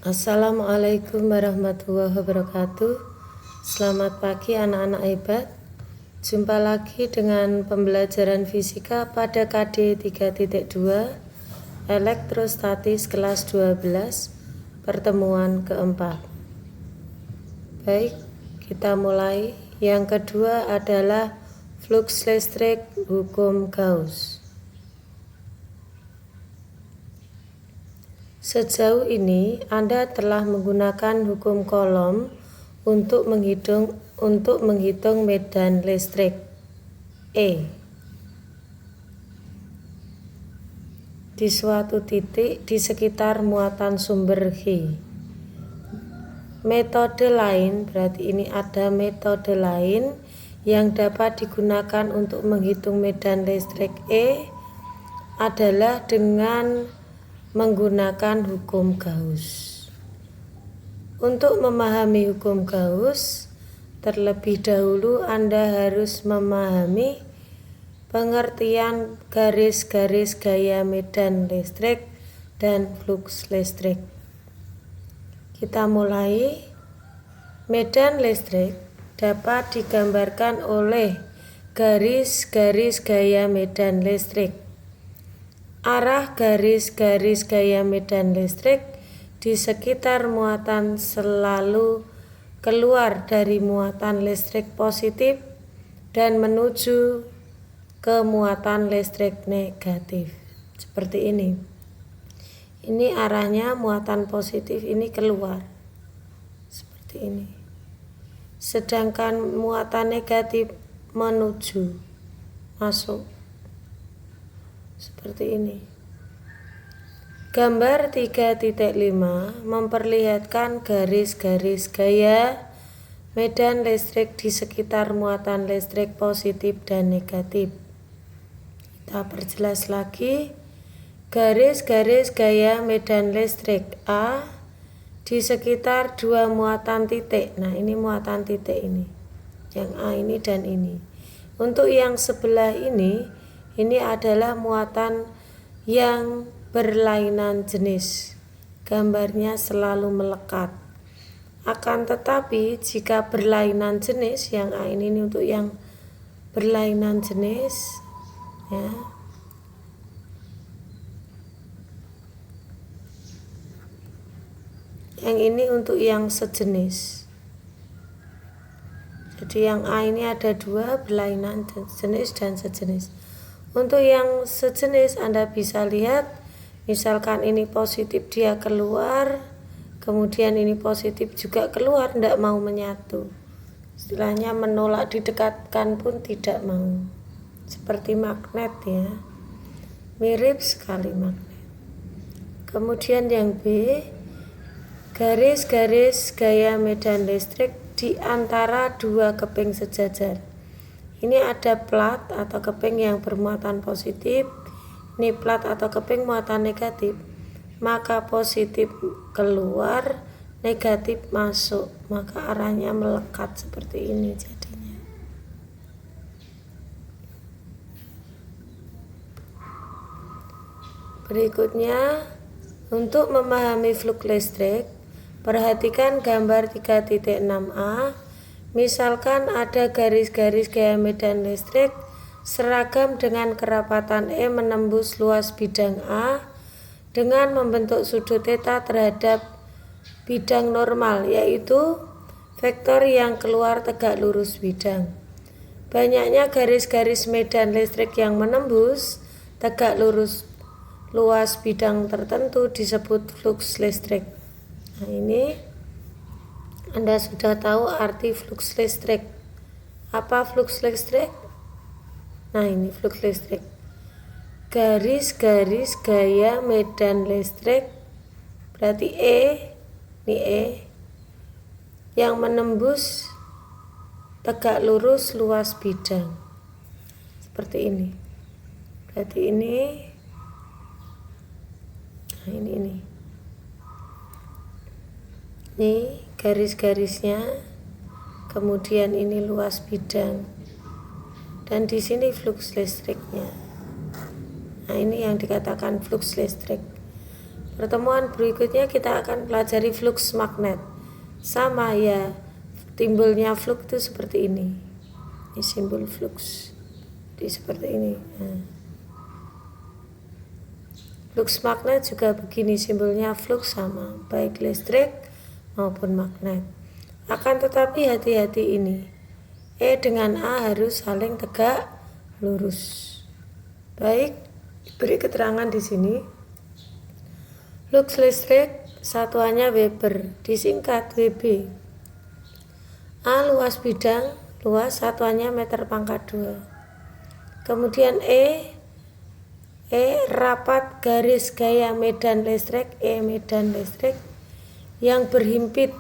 Assalamualaikum warahmatullahi wabarakatuh. Selamat pagi anak-anak hebat. Jumpa lagi dengan pembelajaran fisika pada KD 3.2 Elektrostatis kelas 12 pertemuan keempat. Baik, kita mulai. Yang kedua adalah flux listrik hukum Gauss. Sejauh ini Anda telah menggunakan hukum Coulomb untuk menghitung medan listrik E di suatu titik di sekitar muatan sumber H. Metode lain, berarti ini ada metode lain yang dapat digunakan untuk menghitung medan listrik E adalah dengan menggunakan hukum Gauss. Untuk memahami hukum Gauss, terlebih dahulu Anda harus memahami pengertian garis-garis gaya medan listrik dan flux listrik. Kita mulai. Medan listrik dapat digambarkan oleh garis-garis gaya medan listrik. Arah garis-garis gaya medan listrik di sekitar muatan selalu keluar dari muatan listrik positif dan menuju ke muatan listrik negatif. Seperti ini. Ini arahnya muatan positif, ini keluar. Seperti ini. Sedangkan muatan negatif menuju, masuk. Seperti ini. Gambar 3.5 memperlihatkan garis-garis gaya medan listrik di sekitar muatan listrik positif dan negatif. Kita perjelas lagi. Garis-garis gaya medan listrik A di sekitar dua muatan titik. Nah, ini muatan titik ini. Yang A ini dan ini. Untuk yang sebelah ini adalah muatan yang berlainan jenis. Gambarnya selalu melekat. Akan tetapi jika berlainan jenis, yang A ini untuk yang berlainan jenis, ya. Yang ini untuk yang sejenis. Jadi yang A ini ada dua, berlainan jenis dan sejenis. Untuk yang sejenis Anda bisa lihat, misalkan ini positif dia keluar, kemudian ini positif juga keluar, tidak mau menyatu. Istilahnya menolak didekatkan pun tidak mau. Seperti magnet ya, mirip sekali magnet. Kemudian yang B, garis-garis gaya medan listrik di antara dua keping sejajar. Ini ada plat atau keping yang bermuatan positif, ini plat atau keping muatan negatif. Maka positif keluar, negatif masuk, maka arahnya melekat seperti ini jadinya. Berikutnya, untuk memahami flux listrik, perhatikan gambar 3.6a. Misalkan ada garis-garis gaya medan listrik seragam dengan kerapatan E menembus luas bidang A dengan membentuk sudut theta terhadap bidang normal, yaitu vektor yang keluar tegak lurus bidang. Banyaknya garis-garis medan listrik yang menembus tegak lurus luas bidang tertentu disebut flux listrik. Nah, ini Anda sudah tahu arti flux listrik. Apa flux listrik? Nah, ini flux listrik. Garis-garis gaya medan listrik, berarti E, ini E, yang menembus tegak lurus luas bidang. Seperti ini. Berarti ini, nah ini. Ini garis-garisnya, kemudian ini luas bidang, dan di sini flux listriknya. Nah, ini yang dikatakan flux listrik. pertemuan berikutnya kita akan pelajari flux magnet. Sama ya, timbulnya flux itu seperti ini. Ini simbol flux. Seperti ini. Flux magnet juga begini, simbolnya flux sama, baik listrik maupun magnet. Akan tetapi hati-hati ini. E dengan A harus saling tegak lurus. Baik, beri keterangan di sini. Flux listrik satuannya Weber, disingkat Wb. A luas bidang, luas satuannya meter pangkat 2. Kemudian E rapat garis gaya medan listrik, E medan listrik yang berhimpit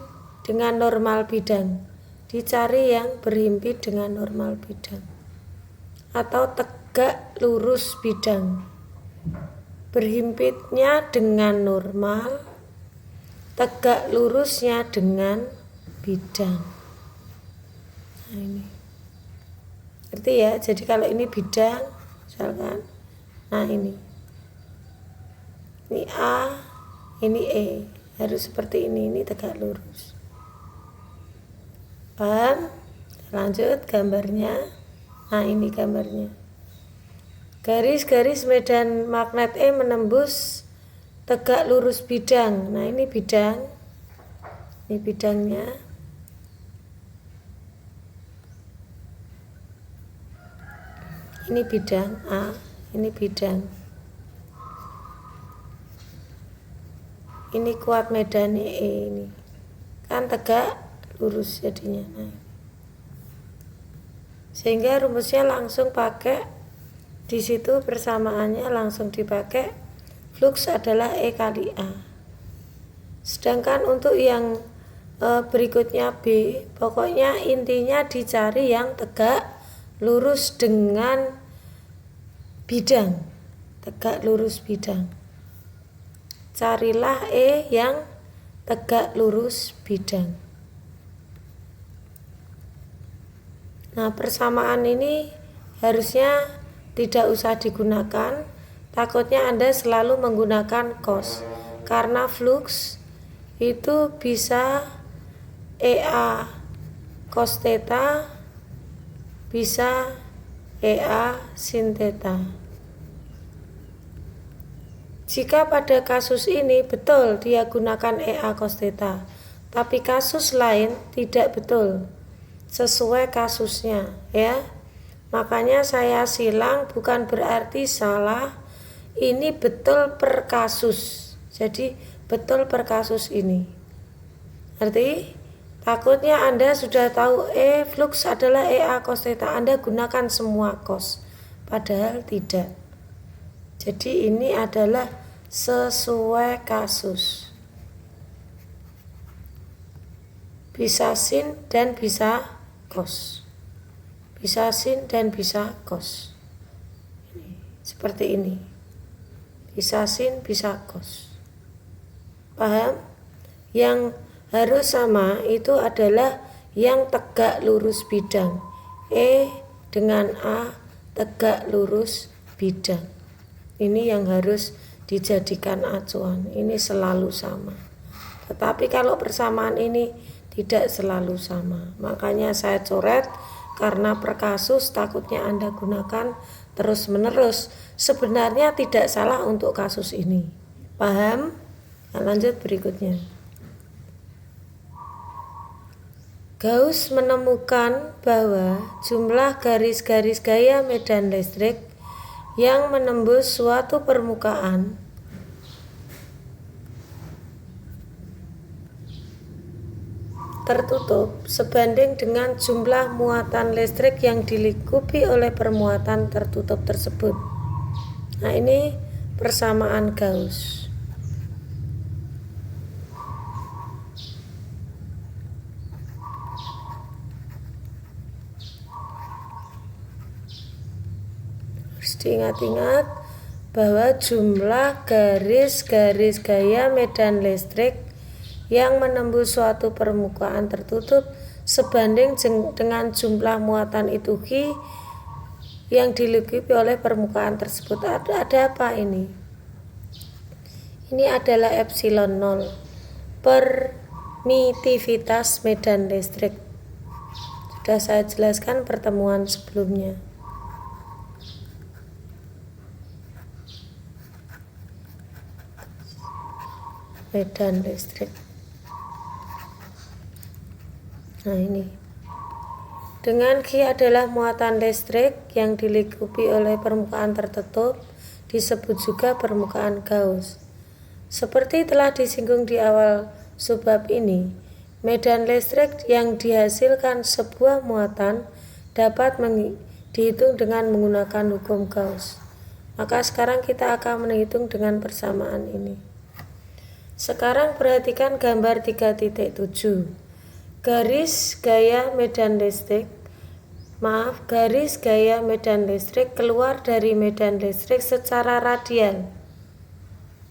dengan normal bidang. Dicari yang berhimpit dengan normal bidang atau tegak lurus bidang. Berhimpitnya dengan normal, tegak lurusnya dengan bidang. Nah ini, ngerti ya? Jadi kalau ini bidang, misalkan, nah ini A, ini E, harus seperti ini tegak lurus. Paham? Lanjut gambarnya. Nah ini gambarnya. Garis-garis medan magnet E menembus tegak lurus bidang. Nah ini bidang. Ini bidangnya. Ini bidang A, ini bidang. Ini kuat medannya E ini. Kan tegak lurus jadinya. Nah. Sehingga rumusnya langsung pakai di situ, persamaannya langsung dipakai, flux adalah E kali A. Sedangkan untuk yang berikutnya B, pokoknya intinya dicari yang tegak lurus dengan bidang, tegak lurus bidang. Carilah E yang tegak lurus bidang. Nah, persamaan ini harusnya tidak usah digunakan, takutnya Anda selalu menggunakan cos, karena flux itu bisa EA cos theta, bisa EA sin theta. Jika pada kasus ini betul dia gunakan EA cos theta, tapi kasus lain tidak betul, sesuai kasusnya ya. Makanya saya silang bukan berarti salah, ini betul per kasus. Jadi betul per kasus ini. Arti takutnya Anda sudah tahu flux adalah EA cos theta, Anda gunakan semua cos, padahal tidak. Jadi ini adalah sesuai kasus. Bisa sin dan bisa cos. Bisa sin dan bisa cos. Seperti ini. Bisa sin, bisa cos. Paham? Yang harus sama itu adalah yang tegak lurus bidang. E dengan A tegak lurus bidang. Ini yang harus dijadikan acuan. Ini selalu sama. Tetapi kalau persamaan ini tidak selalu sama. Makanya saya coret, karena per kasus takutnya Anda gunakan terus menerus. Sebenarnya tidak salah untuk kasus ini. Paham? Nah, lanjut berikutnya. Gauss menemukan bahwa jumlah garis-garis gaya medan listrik yang menembus suatu permukaan tertutup sebanding dengan jumlah muatan listrik yang dilingkupi oleh permuatan tertutup tersebut. Nah ini persamaan Gauss. Harus diingat-ingat bahwa jumlah garis-garis gaya medan listrik yang menembus suatu permukaan tertutup sebanding dengan jumlah muatan itu Q yang dilingkupi oleh permukaan tersebut. Ada apa ini? Ini adalah epsilon 0, permitivitas medan listrik. Sudah saya jelaskan pertemuan sebelumnya. Medan listrik. Nah ini. Dengan Q adalah muatan listrik yang dilingkupi oleh permukaan tertutup, disebut juga permukaan Gauss. Seperti telah disinggung di awal subbab ini, medan listrik yang dihasilkan sebuah muatan dapat dihitung dengan menggunakan hukum Gauss. Maka sekarang kita akan menghitung dengan persamaan ini. Sekarang perhatikan gambar 3.7. Garis gaya medan listrik keluar dari medan listrik secara radial.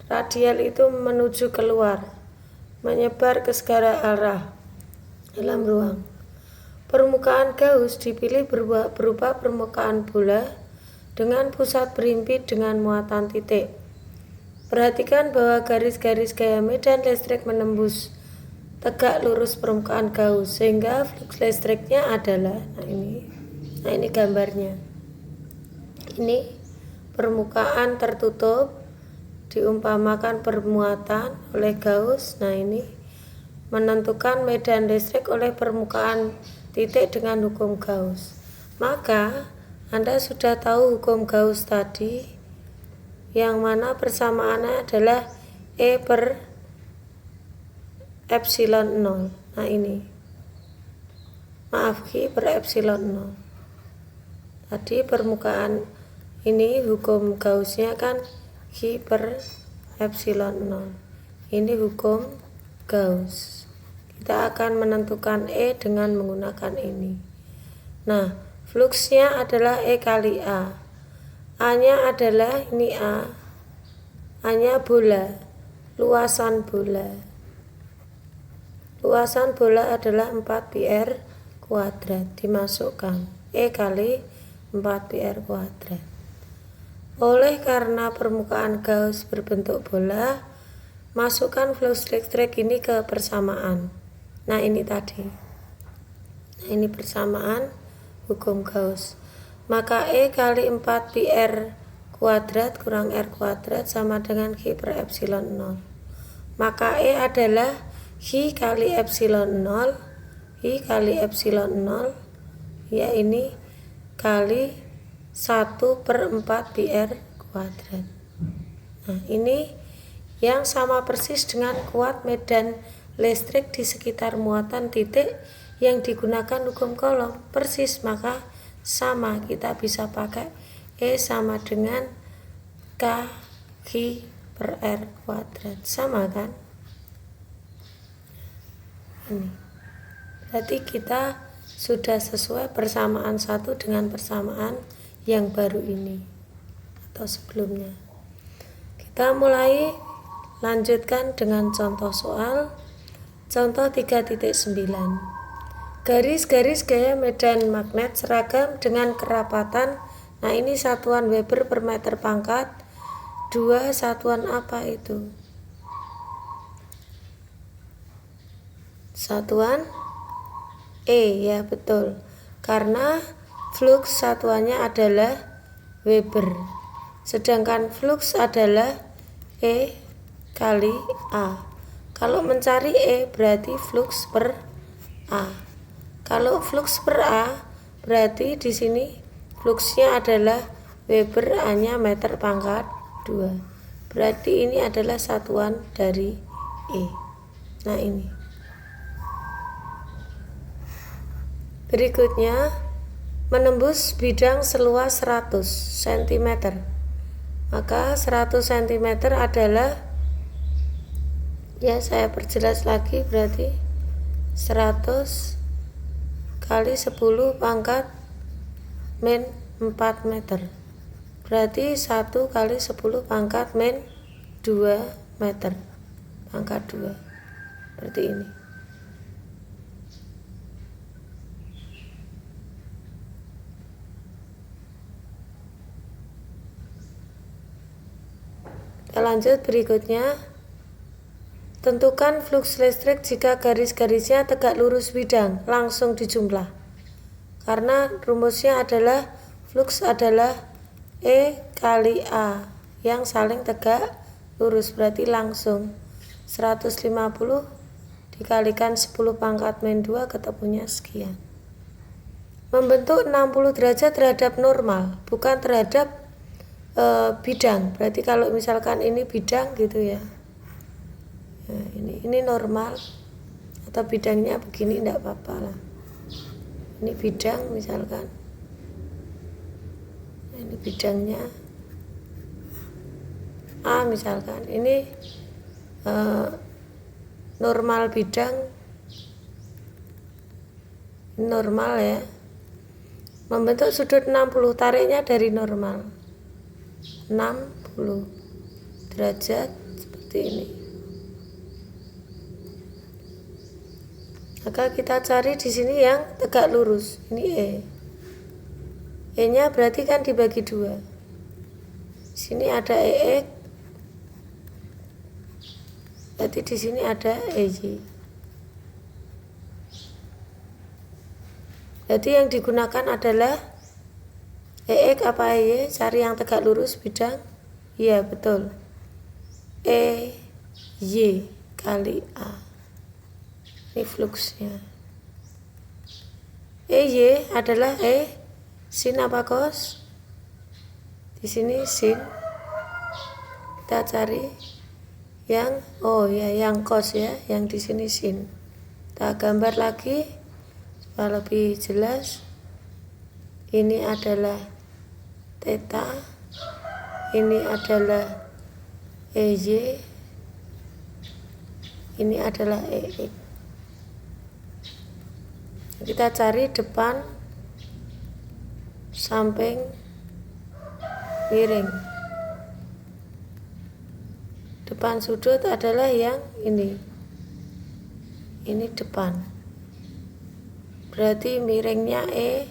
Radial itu menuju keluar, menyebar ke segala arah dalam ruang. Permukaan Gauss dipilih berupa permukaan bola dengan pusat berhimpit dengan muatan titik. Perhatikan bahwa garis-garis gaya medan listrik menembus tegak lurus permukaan Gauss sehingga flux listriknya adalah nah ini gambarnya. Ini permukaan tertutup diumpamakan bermuatan oleh Gauss. Nah ini menentukan medan listrik oleh permukaan titik dengan hukum Gauss. Maka Anda sudah tahu hukum Gauss tadi, yang mana persamaannya adalah E per epsilon 0. Nah ini Q per epsilon 0. Tadi permukaan ini hukum Gaussnya kan Q per epsilon 0. Ini hukum Gauss. Kita akan menentukan E dengan menggunakan ini. Nah, fluxnya adalah E kali A. A-nya adalah ini A. A-nya bola, luasan bola. Luasan bola adalah 4 πr kuadrat, dimasukkan E kali 4 πr kuadrat. Oleh karena permukaan Gauss berbentuk bola, masukkan flux listrik ini ke persamaan. Nah ini tadi. Nah ini persamaan hukum Gauss. Maka E kali 4 πr kuadrat kurang R kuadrat sama dengan Q per epsilon 0. Maka E adalah Q kali epsilon 0, Q kali epsilon 0, ya ini kali 1 per 4 πr kuadrat. Nah ini yang sama persis dengan kuat medan listrik di sekitar muatan titik yang digunakan hukum Coulomb. Persis, maka sama, kita bisa pakai E sama dengan K Q per R kuadrat. Sama kan? Ini. Berarti kita sudah sesuai persamaan satu dengan persamaan yang baru ini atau sebelumnya. Kita mulai lanjutkan dengan contoh soal. Contoh 3.9. Garis-garis gaya medan magnet seragam dengan kerapatan. Nah ini satuan Weber per meter pangkat 2, satuan apa itu? Satuan E, ya betul, karena flux satuannya adalah Weber, sedangkan flux adalah E kali A. Kalau mencari E berarti flux per A. Kalau flux per A berarti di sini fluxnya adalah Weber, A-nya meter pangkat 2. Berarti ini adalah satuan dari E. Nah ini. Berikutnya, menembus bidang seluas 100 cm. Maka 100 cm adalah, ya saya perjelas lagi, berarti 100 kali 10 pangkat min 4 meter. Berarti 1 kali 10 pangkat min 2 meter. Pangkat 2. Seperti ini. Kita lanjut berikutnya. Tentukan flux listrik jika garis-garisnya tegak lurus bidang, langsung dijumlah. Karena rumusnya adalah flux adalah E kali A yang saling tegak lurus, berarti langsung 150 dikalikan 10 pangkat min 2 ketemunya sekian. Membentuk 60 derajat terhadap normal, bukan terhadap bidang. Berarti kalau misalkan ini bidang gitu ya. Nah, ini normal atau bidangnya begini enggak apa-apa lah. Ini bidang misalkan. Nah, ini bidangnya A misalkan. Ini normal bidang. Ini normal ya. Membentuk sudut 60, tariknya dari normal. 60 derajat seperti ini. Maka kita cari di sini yang tegak lurus. Ini E. E-nya berarti kan dibagi 2. Sini ada EX. Berarti di sini ada EY. Berarti yang digunakan adalah EX apa EY? Cari yang tegak lurus bidang. Iya, betul. EY kali A. Ini fluxnya. EY adalah sin apa cos? Di sini sin. Kita cari yang yang cos ya, yang di sini sin. Kita gambar lagi supaya lebih jelas. Ini adalah theta. Ini adalah EY. Ini adalah EX. Kita cari depan, samping, miring. Depan sudut adalah yang ini. Ini depan. Berarti miringnya E,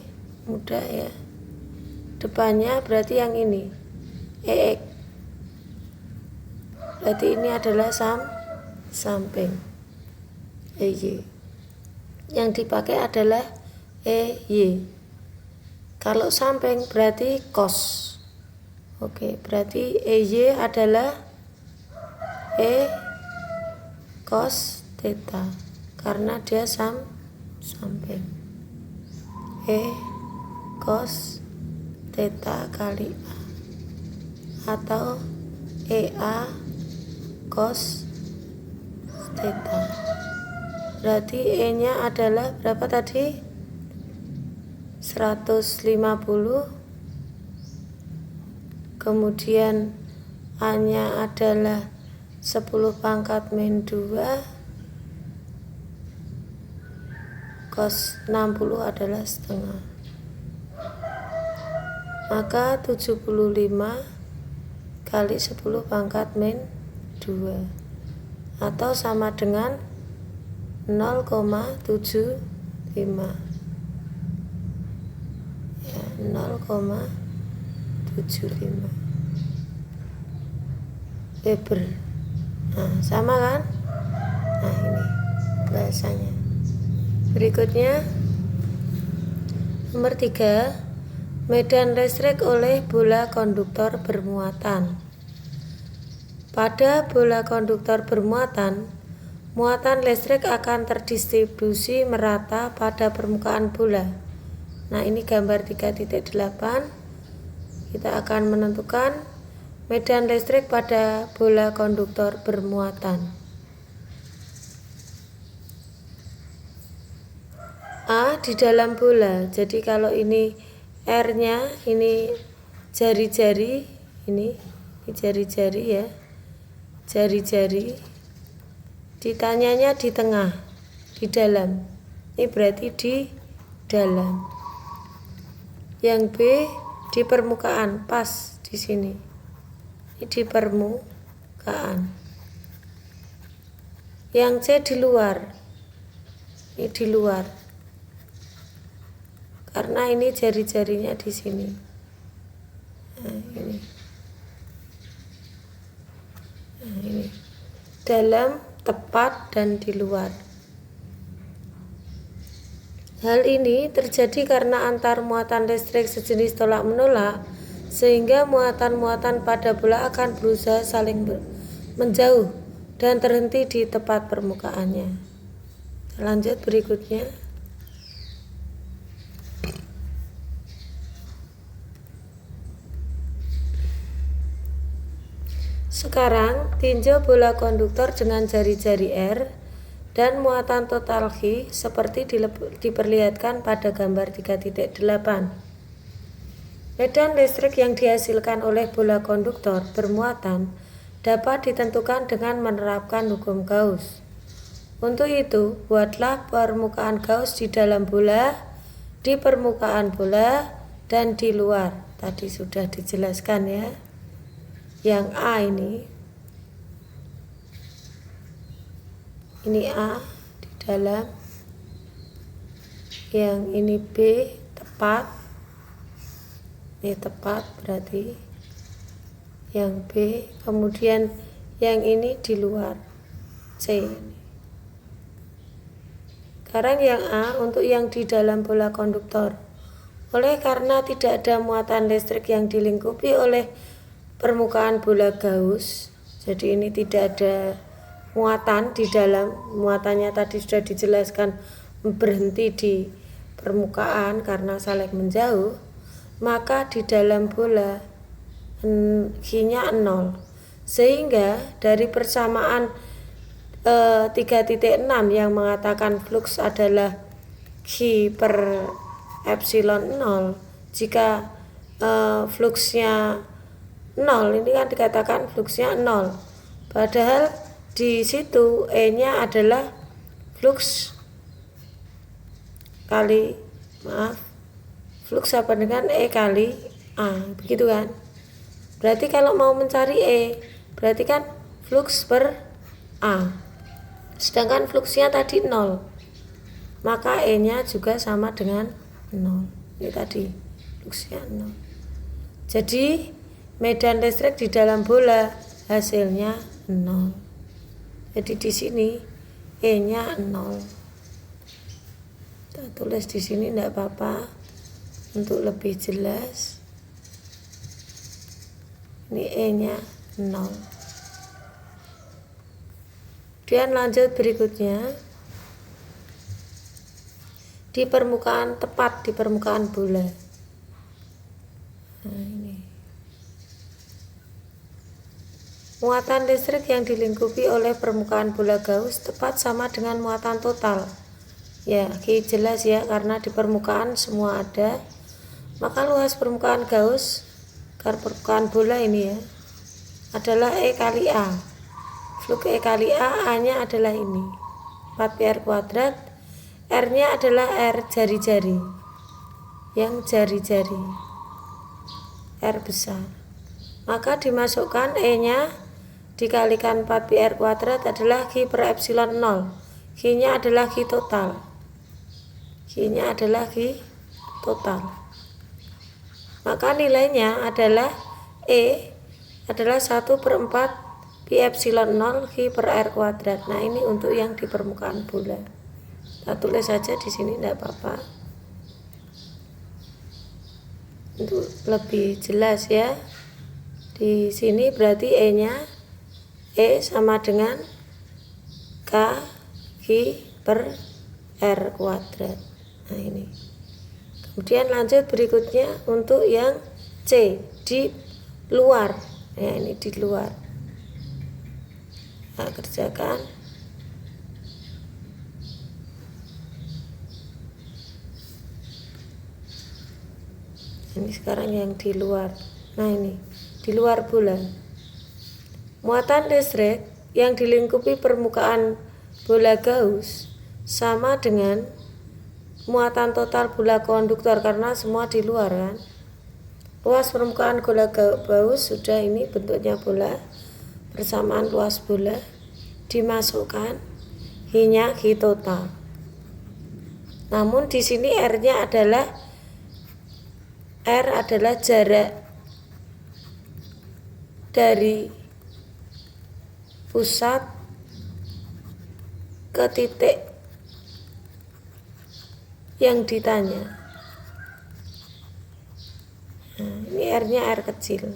mudah ya. Depannya berarti yang ini, EX. Berarti ini adalah samping, EY. Yang dipakai adalah EY. Kalau samping berarti cos. Oke, berarti EY adalah E cos theta karena dia samping. E cos theta kali A atau EA cos theta. Berarti E-nya adalah berapa tadi? 150. Kemudian A-nya adalah 10 pangkat min 2. Cos 60 adalah setengah. Maka 75 kali 10 pangkat min 2 atau sama dengan 0,75 ya, 0,75 Weber. Nah, sama kan? Nah, ini bahasanya. Berikutnya nomor 3, medan listrik oleh bola konduktor bermuatan. Pada bola konduktor bermuatan, muatan listrik akan terdistribusi merata pada permukaan bola. Nah, ini gambar 3.8. Kita akan menentukan medan listrik pada bola konduktor bermuatan. A di dalam bola. Jadi kalau ini R-nya, ini jari-jari, ini jari-jari ya. Jari-jari. Ditanyanya di tengah, di dalam. Ini berarti di dalam. Yang B di permukaan, pas di sini. Ini di permukaan. Yang C di luar. Ini di luar. Karena ini jari-jarinya di sini. Nah, ini. Nah, ini. Dalam tepat, dan di luar. Hal ini terjadi karena antar muatan listrik sejenis tolak-menolak, sehingga muatan-muatan pada bola akan berusaha saling menjauh dan terhenti di tepat permukaannya. Lanjut berikutnya. Sekarang tinjau bola konduktor dengan jari-jari R dan muatan total Q seperti diperlihatkan pada gambar 3.8. Medan listrik yang dihasilkan oleh bola konduktor bermuatan dapat ditentukan dengan menerapkan hukum Gauss. Untuk itu, buatlah permukaan Gauss di dalam bola, di permukaan bola, dan di luar. Tadi sudah dijelaskan ya. Yang A ini A di dalam, yang ini B tepat, ini tepat berarti yang B, kemudian yang ini di luar, C. Sekarang yang A untuk yang di dalam bola konduktor. Oleh karena tidak ada muatan listrik yang dilingkupi oleh permukaan bola Gauss, jadi ini tidak ada muatan di dalam, muatannya tadi sudah dijelaskan berhenti di permukaan karena saling menjauh, maka di dalam bola Q-nya 0, sehingga dari persamaan 3.6 yang mengatakan flux adalah Q per epsilon 0, jika fluxnya 0, ini kan dikatakan fluxnya 0, padahal di situ E-nya adalah flux kali, flux sama dengan E kali A, begitu kan? Berarti kalau mau mencari E, berarti kan flux per A, sedangkan fluxnya tadi 0, maka E-nya juga sama dengan 0. Ini tadi fluxnya 0. Jadi medan listrik di dalam bola hasilnya 0. Jadi di sini E-nya 0. Kita tulis di sini tidak apa-apa untuk lebih jelas. Ini E-nya 0. Kemudian lanjut berikutnya. Di permukaan tepat, di permukaan bola. Nah, ini. Muatan listrik yang dilingkupi oleh permukaan bola Gauss tepat sama dengan muatan total. Ya, jelas ya, karena di permukaan semua ada. Maka luas permukaan Gauss, permukaan bola ini ya, adalah E kali A. Flux E kali A, A-nya adalah ini, 4πr kuadrat. R-nya adalah R jari-jari, yang jari-jari, R besar. Maka dimasukkan E-nya dikalikan 4πr kuadrat adalah Q per epsilon 0. Q-nya adalah Q total. Q-nya adalah Q total. Maka nilainya adalah E adalah 1/4 pi epsilon 0 Q per R kuadrat. Nah, ini untuk yang di permukaan bola. Kita tulis saja di sini, tidak apa-apa. Untuk lebih jelas ya. Di sini berarti E-nya E sama dengan K Q per R kuadrat. Nah, ini. Kemudian lanjut berikutnya untuk yang C di luar. Ya, ini di luar. Nah, kerjakan. Ini sekarang yang di luar. Nah, ini di luar bola. Muatan listrik yang dilingkupi permukaan bola Gauss sama dengan muatan total bola konduktor karena semua di luar kan. Luas permukaan bola Gauss sudah, ini bentuknya bola, bersamaan luas bola, dimasukkan Q-nya Q total. Namun di sini R-nya adalah jarak dari pusat ke titik yang ditanya. Nah, ini R-nya R kecil.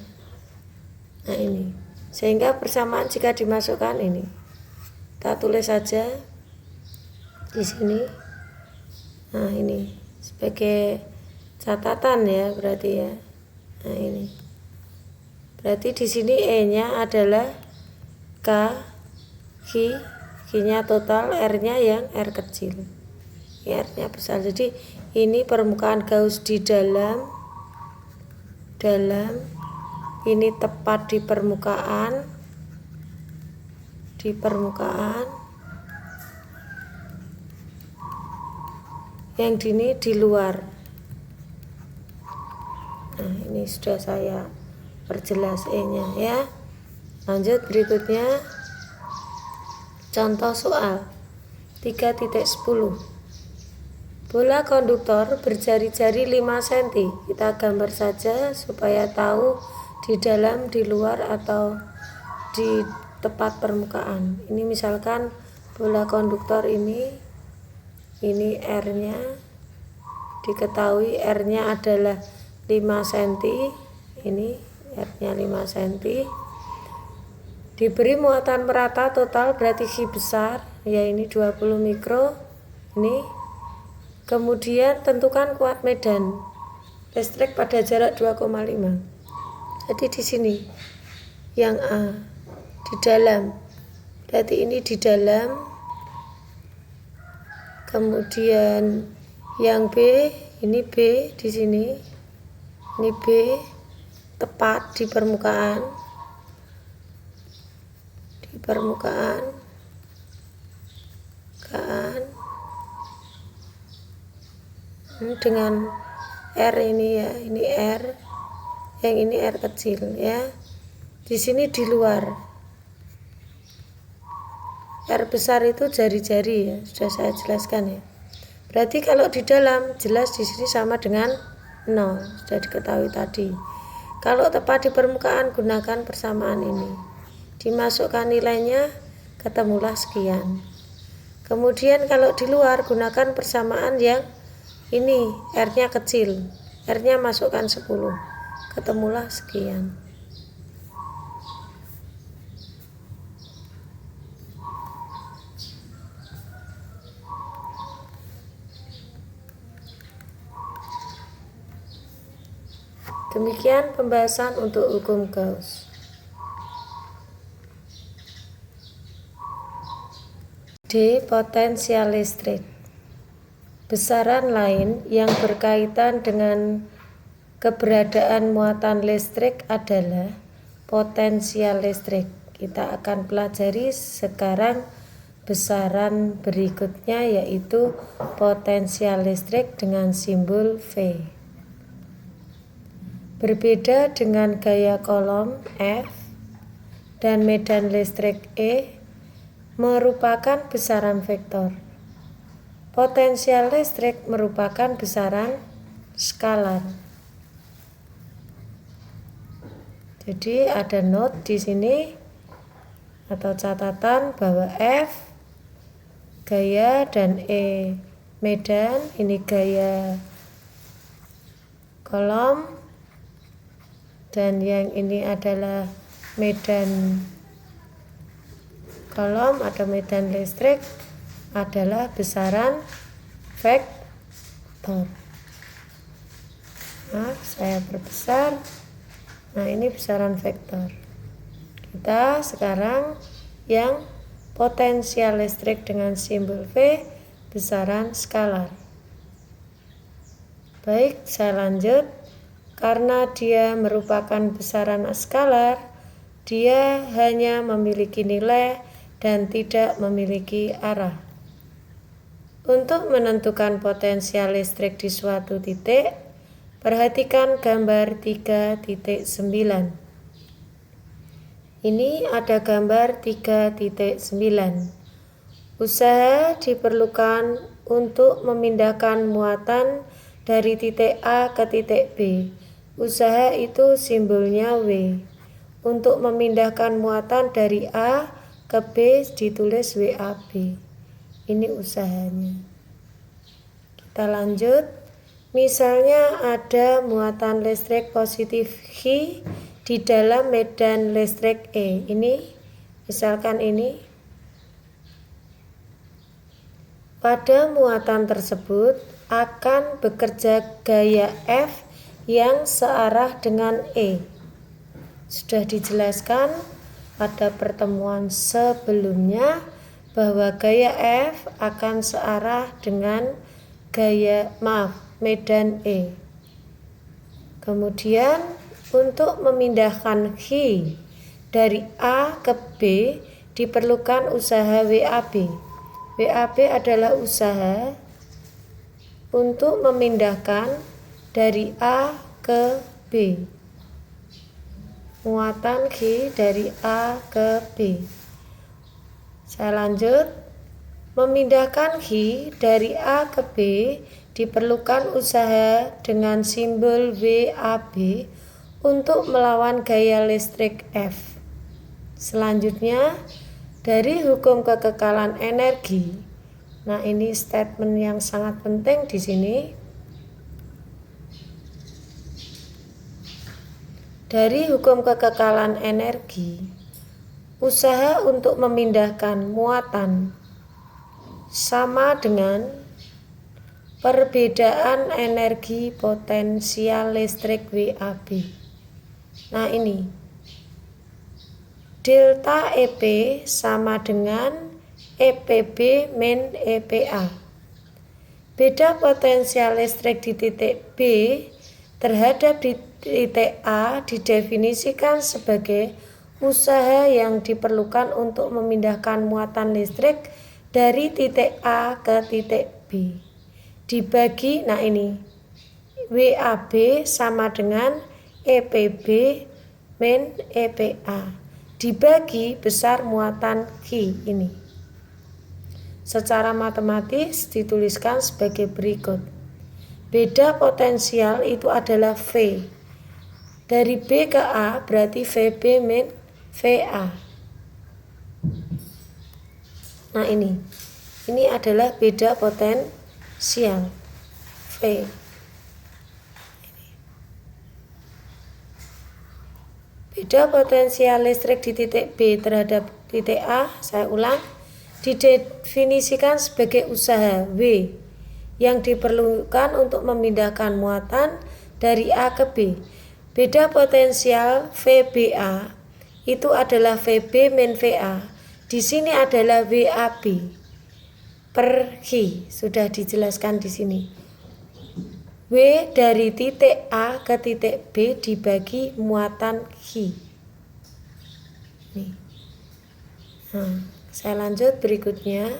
Nah ini, sehingga persamaan jika dimasukkan ini, kita tulis saja di sini. Nah ini sebagai catatan ya, berarti ya. Nah ini, berarti di sini E-nya adalah K, Q-nya total, R-nya yang R kecil. R-nya besar. Jadi ini permukaan Gauss di dalam, ini tepat di permukaan, yang ini di luar. Nah ini sudah saya perjelas E-nya ya. Lanjut berikutnya, contoh soal 3.10. Bola konduktor berjari-jari 5 cm. Kita gambar saja supaya tahu di dalam, di luar, atau di tepat permukaan. Ini misalkan bola konduktor ini R-nya, diketahui R-nya adalah 5 cm. Ini R-nya 5 cm. Diberi muatan merata total, berarti Q besar, ya ini 20 mikro. Ini kemudian tentukan kuat medan listrik pada jarak 2,5. Jadi di sini yang A di dalam, berarti ini di dalam. Kemudian yang B, ini B di sini. Ini B tepat di permukaan. Dengan R ini ya, ini R, yang ini R kecil ya. Di sini di luar. R besar itu jari-jari ya, sudah saya jelaskan ya. Berarti kalau di dalam jelas di sini sama dengan 0, sudah diketahui tadi. Kalau tepat di permukaan gunakan persamaan ini. Dimasukkan nilainya, ketemulah sekian. Kemudian kalau di luar gunakan persamaan yang ini R-nya kecil, R-nya masukkan 10, ketemulah sekian. Demikian pembahasan untuk hukum Gauss. D. Potensial listrik. Besaran lain yang berkaitan dengan keberadaan muatan listrik adalah potensial listrik. Kita akan pelajari sekarang besaran berikutnya, yaitu potensial listrik dengan simbol V. Berbeda dengan gaya kolom F dan medan listrik E merupakan besaran vektor. Potensial listrik merupakan besaran skalar. Jadi ada note di sini atau catatan bahwa F gaya dan E medan, ini gaya kolom, dan yang ini adalah medan kolom atau medan listrik adalah besaran vektor. Nah, saya perbesar. Nah, ini besaran vektor. Kita sekarang yang potensial listrik dengan simbol V, besaran skalar. Baik, saya lanjut. Karena dia merupakan besaran skalar, dia hanya memiliki nilai dan tidak memiliki arah. Untuk menentukan potensial listrik di suatu titik, perhatikan gambar 3.9. Ini ada gambar 3.9. Usaha diperlukan untuk memindahkan muatan dari titik A ke titik B. Usaha itu simbolnya W. Untuk memindahkan muatan dari A ke B ditulis WAB. Ini usahanya. Kita lanjut. Misalnya ada muatan listrik positif Q di dalam medan listrik E. Ini misalkan ini. Pada muatan tersebut akan bekerja gaya F yang searah dengan E. Sudah dijelaskan pada pertemuan sebelumnya bahwa gaya F akan searah dengan medan E. Kemudian untuk memindahkan Q dari A ke B diperlukan usaha WAB. WAB adalah usaha untuk memindahkan dari A ke B. Muatan Q dari A ke B. Saya lanjut. Memindahkan Q dari A ke B diperlukan usaha dengan simbol WAB untuk melawan gaya listrik F. Selanjutnya, dari hukum kekekalan energi. Nah, ini statement yang sangat penting di sini. Dari hukum kekekalan energi, usaha untuk memindahkan muatan sama dengan perbedaan energi potensial listrik WAB. Nah, ini delta EP sama dengan EPB min EPA. Beda potensial listrik di titik B terhadap di titik A didefinisikan sebagai usaha yang diperlukan untuk memindahkan muatan listrik dari titik A ke titik B. Dibagi, nah ini WAB sama dengan EPB min EPA. Dibagi besar muatan Q ini. Secara matematis dituliskan sebagai berikut. Beda potensial itu adalah V. Dari B ke A berarti VB min VA. Nah, ini adalah beda potensial V. Beda potensial listrik di titik B terhadap titik A, saya ulang, didefinisikan sebagai usaha W yang diperlukan untuk memindahkan muatan dari A ke B. Beda potensial VBA itu adalah VB min VA. Di sini adalah WAB per Q, sudah dijelaskan di sini. W dari titik A ke titik B dibagi muatan Q. Nih. Nah, saya lanjut berikutnya.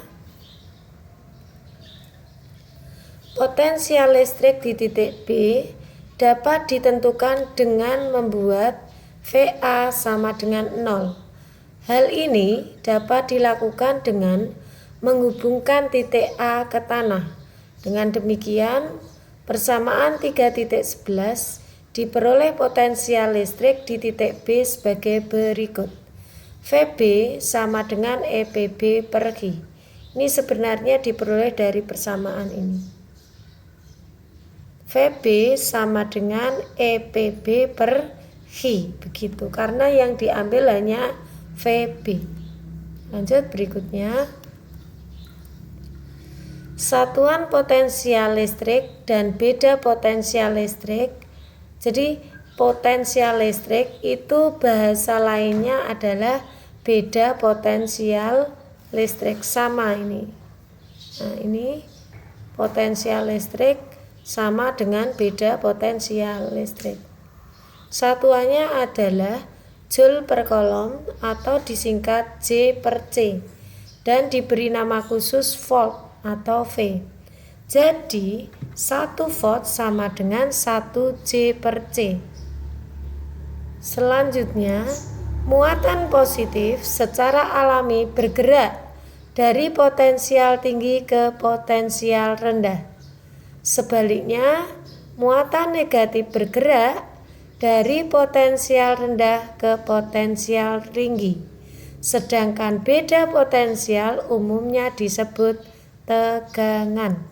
Potensial listrik di titik B dapat ditentukan dengan membuat VA sama dengan 0. Hal ini dapat dilakukan dengan menghubungkan titik A ke tanah. Dengan demikian, persamaan 3.11 diperoleh potensial listrik di titik B sebagai berikut. VB sama dengan EPB per Q. Ini sebenarnya diperoleh dari persamaan ini. VB sama dengan EPB per Q, begitu. Karena yang diambil hanya VB. Lanjut berikutnya. Satuan potensial listrik dan beda potensial listrik. Jadi potensial listrik itu bahasa lainnya adalah beda potensial listrik, sama ini. Nah, ini potensial listrik sama dengan beda potensial listrik. Satuannya adalah Joule per kolom atau disingkat J per C dan diberi nama khusus volt atau V. Jadi 1 volt sama dengan 1 J per C. Selanjutnya, muatan positif secara alami bergerak dari potensial tinggi ke potensial rendah. Sebaliknya, muatan negatif bergerak dari potensial rendah ke potensial tinggi. Sedangkan beda potensial umumnya disebut tegangan.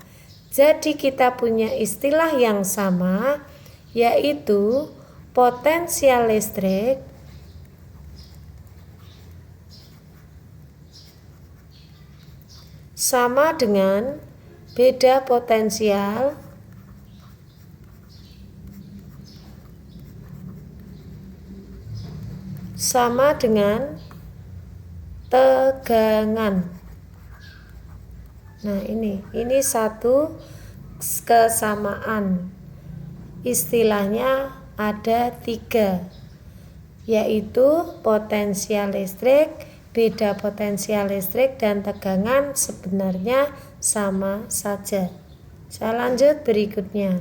Jadi kita punya istilah yang sama, yaitu potensial listrik sama dengan beda potensial sama dengan tegangan. Nah, ini satu kesamaan. Istilahnya ada 3, yaitu potensial listrik, beda potensial listrik, dan tegangan sebenarnya sama saja. Saya lanjut berikutnya.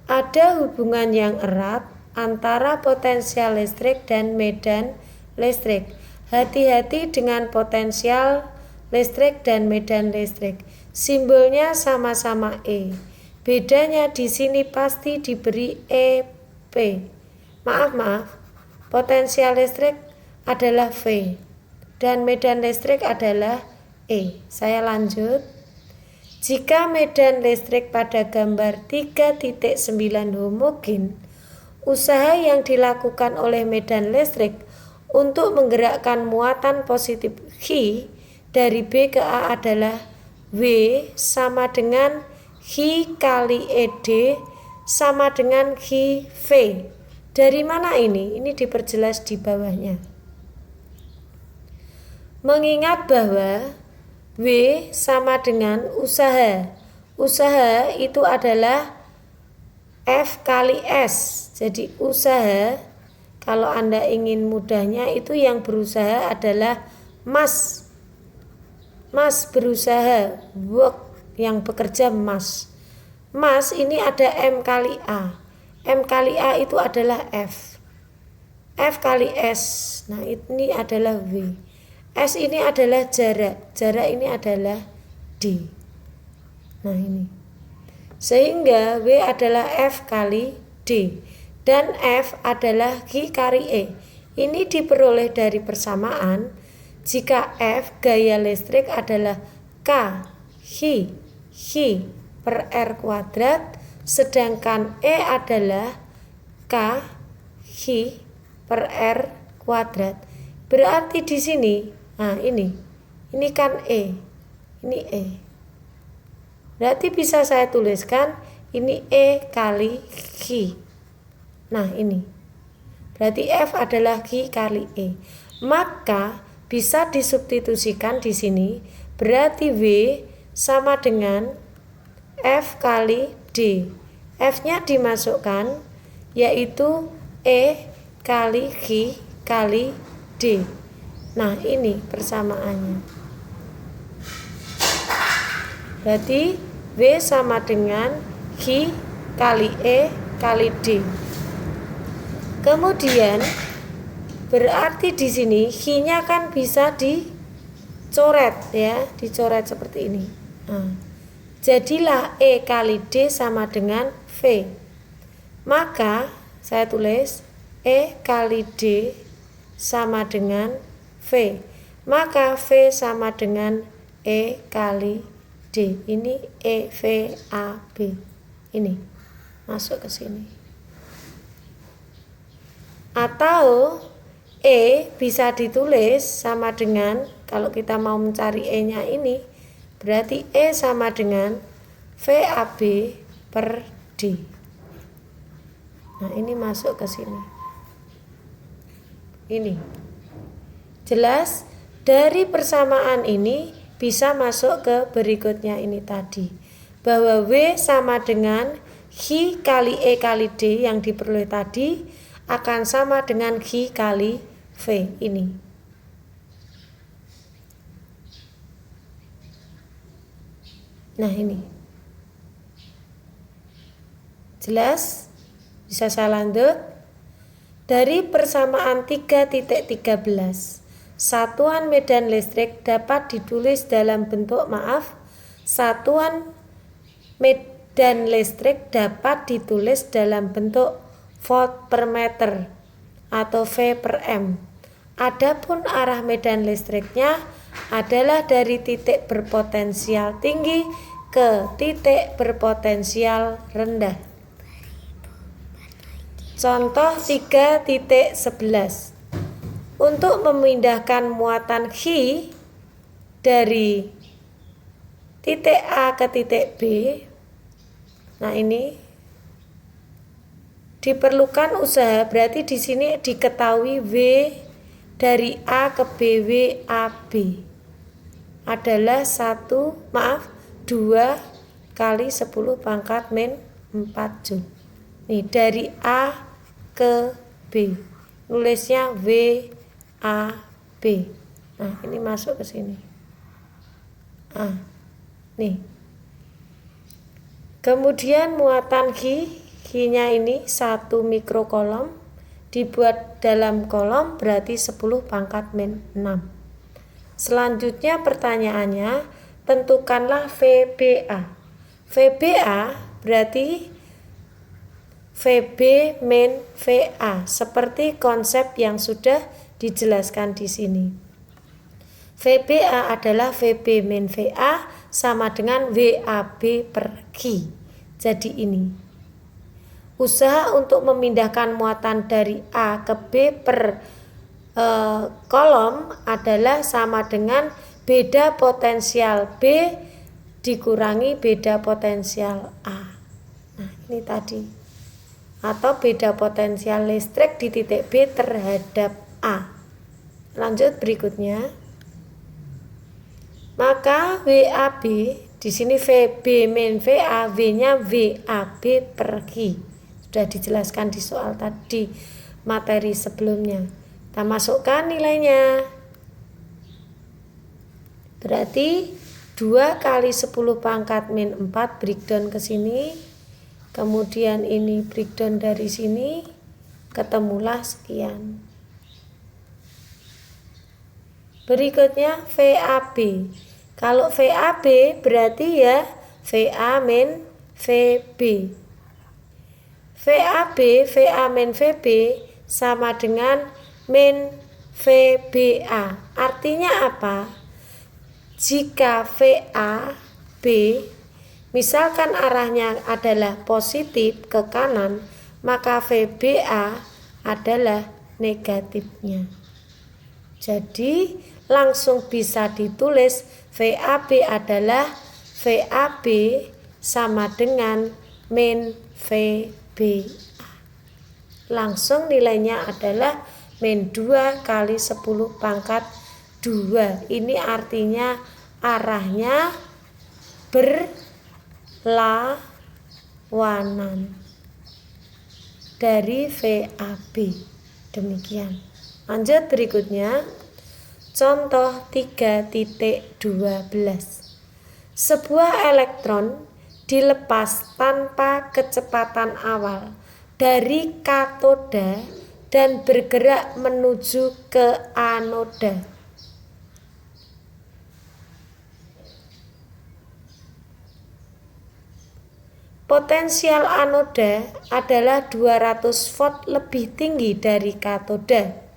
Ada hubungan yang erat antara potensial listrik dan medan listrik. Hati-hati dengan potensial listrik dan medan listrik. Simbolnya sama-sama E. Bedanya di sini pasti diberi EP. Maaf. Potensial listrik adalah V dan medan listrik adalah E. Saya lanjut. Jika medan listrik pada gambar 3.9 homogen, usaha yang dilakukan oleh medan listrik untuk menggerakkan muatan positif Q dari B ke A adalah W sama dengan Q kali ED sama dengan Q V. Dari mana ini? Ini diperjelas di bawahnya. Mengingat bahwa W sama dengan usaha. Usaha itu adalah F kali S. Jadi usaha, kalau Anda ingin mudahnya, itu yang berusaha adalah mass. Mass berusaha, work, yang bekerja mass. Mass ini ada M kali A. M kali A itu adalah F. F kali S. Nah, ini adalah W. S ini adalah jarak. Jarak ini adalah D. Nah, ini. Sehingga W adalah F kali D. Dan F adalah Q kali E. Ini diperoleh dari persamaan jika F gaya listrik adalah K per R kuadrat, sedangkan E adalah K per R kuadrat. Berarti di sini, nah ini kan E, ini E. Berarti bisa saya tuliskan ini E kali Q. Nah, ini. Berarti F adalah Q kali E. Maka bisa disubstitusikan di sini. Berarti W sama dengan F kali D. F-nya dimasukkan, yaitu E kali Q kali D. Nah, ini persamaannya. Berarti W sama dengan Q kali E kali D. Kemudian berarti di sini Q-nya kan bisa dicoret ya, dicoret seperti ini. Nah, jadilah E kali D sama dengan V. Maka saya tulis E kali D sama dengan V. Maka V sama dengan E kali D. Ini E V A B. Ini masuk ke sini. Atau E bisa ditulis sama dengan, kalau kita mau mencari E-nya ini, berarti E sama dengan VAB per D. Nah, ini masuk ke sini. Ini. Jelas? Dari persamaan ini bisa masuk ke berikutnya ini tadi. Bahwa W sama dengan Q kali E kali D yang diperoleh tadi akan sama dengan Q kali V ini. Nah, ini. Jelas? Bisa saya lanjut? Dari persamaan 3.13, satuan medan listrik dapat ditulis dalam bentuk satuan medan listrik dapat ditulis dalam bentuk volt per meter atau V per M. Adapun arah medan listriknya adalah dari titik berpotensial tinggi ke titik berpotensial rendah. Contoh 3.11. Untuk memindahkan muatan Hi dari titik A ke titik B, nah ini diperlukan usaha, berarti di sini diketahui W dari A ke B, W A B adalah 2 kali 10 pangkat min 4 Joule. Nih dari A ke B, nulisnya W A B. Nah ini masuk ke sini. Nih. Kemudian muatan Hi-nya ini 1 mikrokolom dibuat dalam kolom, berarti 10 pangkat min 6. Selanjutnya pertanyaannya, tentukanlah VBA. VBA berarti VB min VA, seperti konsep yang sudah dijelaskan di sini. VBA adalah VB min VA sama dengan WAB per Q. Jadi ini usaha untuk memindahkan muatan dari A ke B per kolom adalah sama dengan beda potensial B dikurangi beda potensial A. Nah ini tadi, atau beda potensial listrik di titik B terhadap A. Lanjut berikutnya. Maka WAB di sini VB min VA, W-nya WAB per Q. Sudah dijelaskan di soal tadi, materi sebelumnya. Kita masukkan nilainya. Berarti 2 kali 10 pangkat min 4 breakdown ke sini. Kemudian ini breakdown dari sini, ketemulah sekian. Berikutnya VAB. Kalau VAB berarti ya VA min VB. VAB, VA min VB sama dengan min VBA. Artinya apa? Jika VAB misalkan arahnya adalah positif ke kanan, maka VBA adalah negatifnya. Jadi langsung bisa ditulis VAB adalah VAB sama dengan min VBA. Langsung nilainya adalah min 2 kali 10 pangkat 2. Ini artinya arahnya berlawanan dari VAB. Demikian. Lanjut berikutnya. Contoh 3.12. Sebuah elektron dilepas tanpa kecepatan awal dari katoda dan bergerak menuju ke anoda. Potensial anoda adalah 200 volt lebih tinggi dari katoda.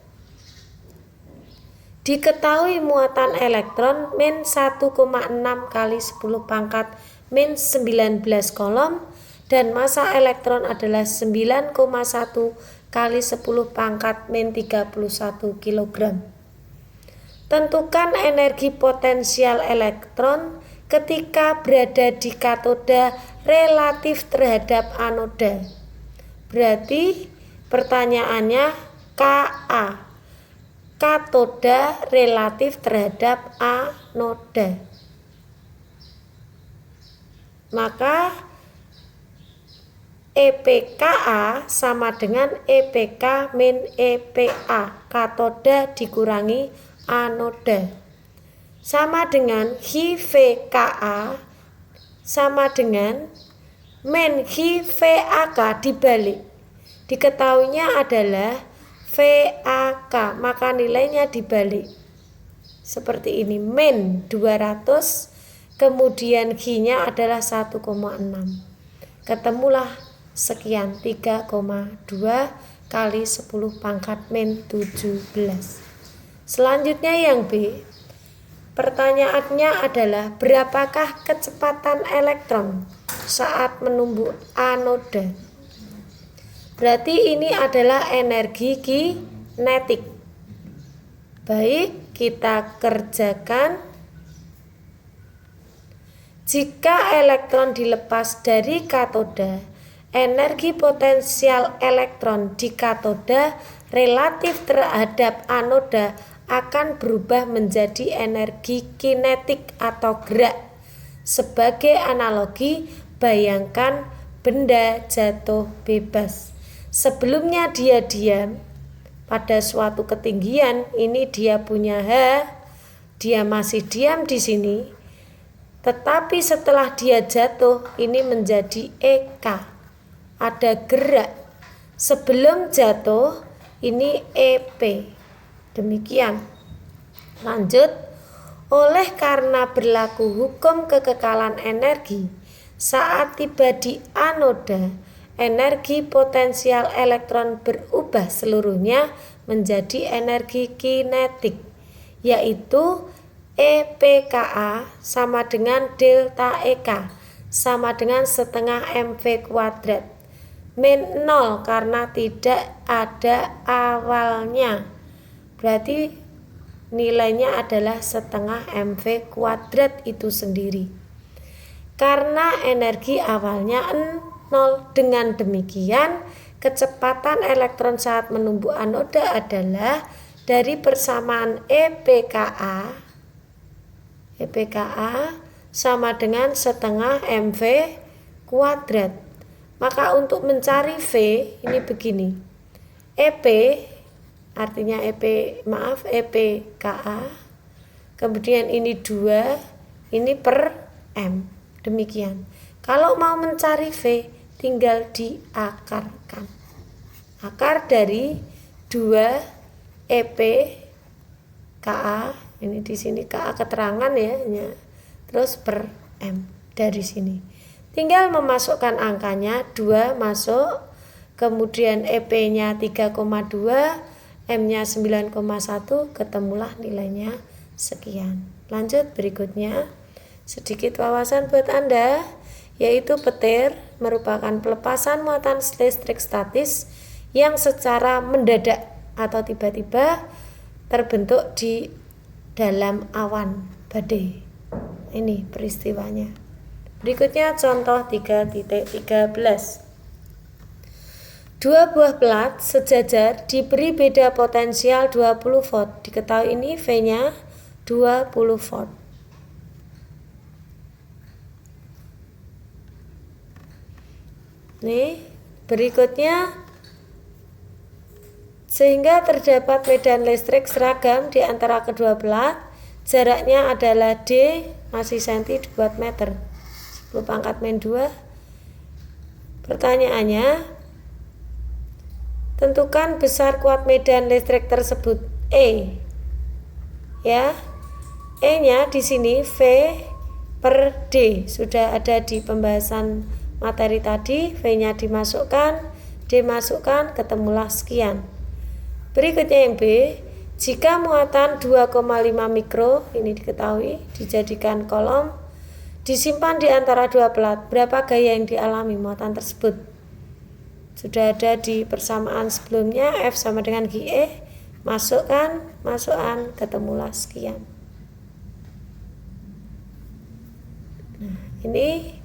Diketahui muatan elektron min 1,6 kali 10 pangkat min 19 kolom dan massa elektron adalah 9,1 kali 10 pangkat min 31 kg. Tentukan energi potensial elektron ketika berada di katoda relatif terhadap anoda. Berarti pertanyaannya KA. Katoda relatif terhadap anoda. Maka EPKA sama dengan EPK min EPA. Katoda dikurangi anoda. Sama dengan HVKA sama dengan min HVAK dibalik. Diketahuinya adalah VAK, maka nilainya dibalik seperti ini, min 200, kemudian G-nya adalah 1,6, ketemulah sekian, 3,2 kali 10 pangkat min 17. Selanjutnya yang B, Pertanyaannya adalah berapakah kecepatan elektron saat menumbuk anoda? Berarti ini adalah energi kinetik. Baik, kita kerjakan. Jika elektron dilepas dari katoda, energi potensial elektron di katoda relatif terhadap anoda akan berubah menjadi energi kinetik atau gerak. Sebagai analogi, bayangkan benda jatuh bebas. Sebelumnya dia diam pada suatu ketinggian, ini dia punya H, dia masih diam di sini. Tetapi setelah dia jatuh, ini menjadi EK. Ada gerak. Sebelum jatuh, ini EP. Demikian. Lanjut. Oleh karena berlaku hukum kekekalan energi, saat tiba di anoda, energi potensial elektron berubah seluruhnya menjadi energi kinetik, yaitu EPKA sama dengan delta EK sama dengan setengah MV kuadrat min 0 karena tidak ada awalnya. Berarti nilainya adalah setengah MV kuadrat itu sendiri. Karena energi awalnya 0. Dengan demikian, kecepatan elektron saat menumbuk anoda adalah dari persamaan EPKA sama dengan setengah MV kuadrat. Maka untuk mencari V ini begini. EP artinya EPKA. Kemudian ini 2, ini per M. Demikian. Kalau mau mencari V tinggal diakarkan. Akar dari 2 EPKA, ini di sini KA keterangan ya, terus per M dari sini. Tinggal memasukkan angkanya, 2 masuk, kemudian EP-nya 3,2, M-nya 9,1, ketemulah nilainya sekian. Lanjut berikutnya, sedikit wawasan buat Anda, yaitu petir merupakan pelepasan muatan listrik statis yang secara mendadak atau tiba-tiba terbentuk di dalam awan badai. Ini peristiwanya. Berikutnya contoh 3.13. Dua buah plat sejajar diberi beda potensial 20 volt. Diketahui ini V-nya 20 volt. Nih, berikutnya sehingga terdapat medan listrik seragam di antara kedua plat. Jaraknya adalah D masih senti dibuat meter. 10 pangkat min 2. Pertanyaannya, tentukan besar kuat medan listrik tersebut. E. Ya. E-nya di sini V per D. Sudah ada di pembahasan materi tadi. V-nya dimasukkan, D masukkan, ketemulah sekian. Berikutnya yang B. Jika muatan 2,5 mikro, ini diketahui, dijadikan kolom, disimpan di antara dua plat, berapa gaya yang dialami muatan tersebut? Sudah ada di persamaan sebelumnya, F sama dengan GE, masukkan, ketemulah sekian. Nah, ini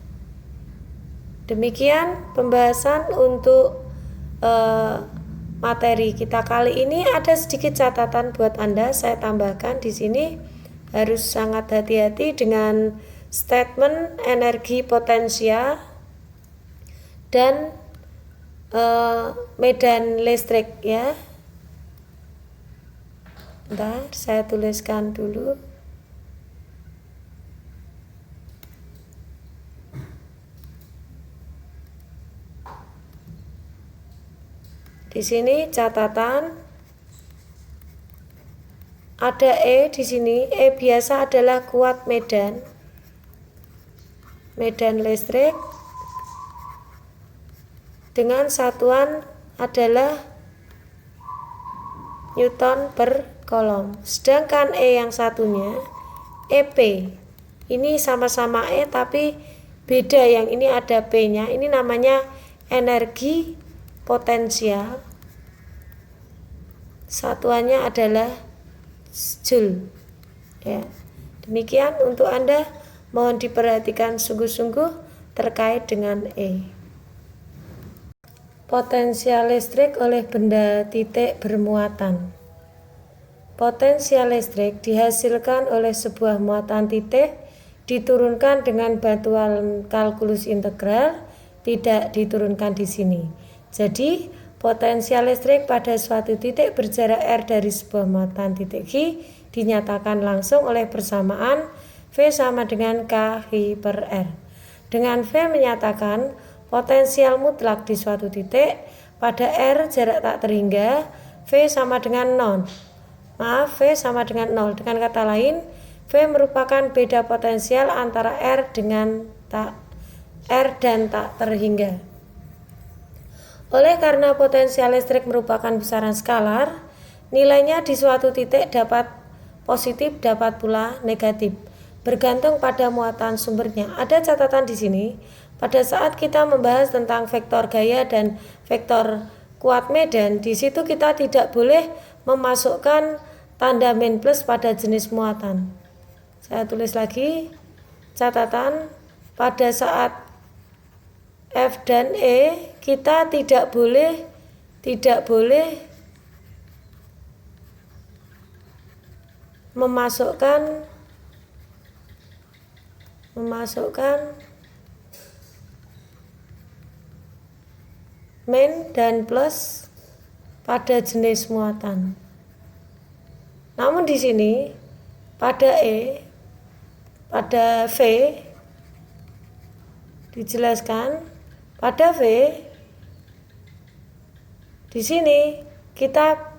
demikian pembahasan untuk materi kita kali ini. Ada sedikit catatan buat Anda, saya tambahkan di sini, harus sangat hati-hati dengan statement energi potensial dan medan listrik ya. Bentar, saya tuliskan dulu. Di sini catatan ada E di sini. E biasa adalah kuat medan listrik dengan satuan adalah Newton per kolom. Sedangkan E yang satunya EP. Ini sama-sama E tapi beda, yang ini ada P-nya. Ini namanya energi potensial. Satuannya adalah Joule. Ya. Demikian untuk Anda, mohon diperhatikan sungguh-sungguh terkait dengan E. Potensial listrik oleh benda titik bermuatan. Potensial listrik dihasilkan oleh sebuah muatan titik, diturunkan dengan bantuan kalkulus integral, tidak diturunkan di sini. Jadi, potensial listrik pada suatu titik berjarak R dari sebuah muatan titik Q dinyatakan langsung oleh persamaan V sama dengan KQ per R. Dengan V menyatakan potensial mutlak di suatu titik pada R jarak tak terhingga, V sama dengan 0. V sama dengan 0. Dengan kata lain, V merupakan beda potensial antara R dan tak terhingga. Oleh karena potensial listrik merupakan besaran skalar, nilainya di suatu titik dapat positif, dapat pula negatif, bergantung pada muatan sumbernya. Ada catatan di sini, pada saat kita membahas tentang vektor gaya dan vektor kuat medan, di situ kita tidak boleh memasukkan tanda min plus pada jenis muatan. Saya tulis lagi catatan, pada saat F dan E kita tidak boleh memasukkan min dan plus pada jenis muatan. Namun di sini pada E, pada V dijelaskan, pada V di sini kita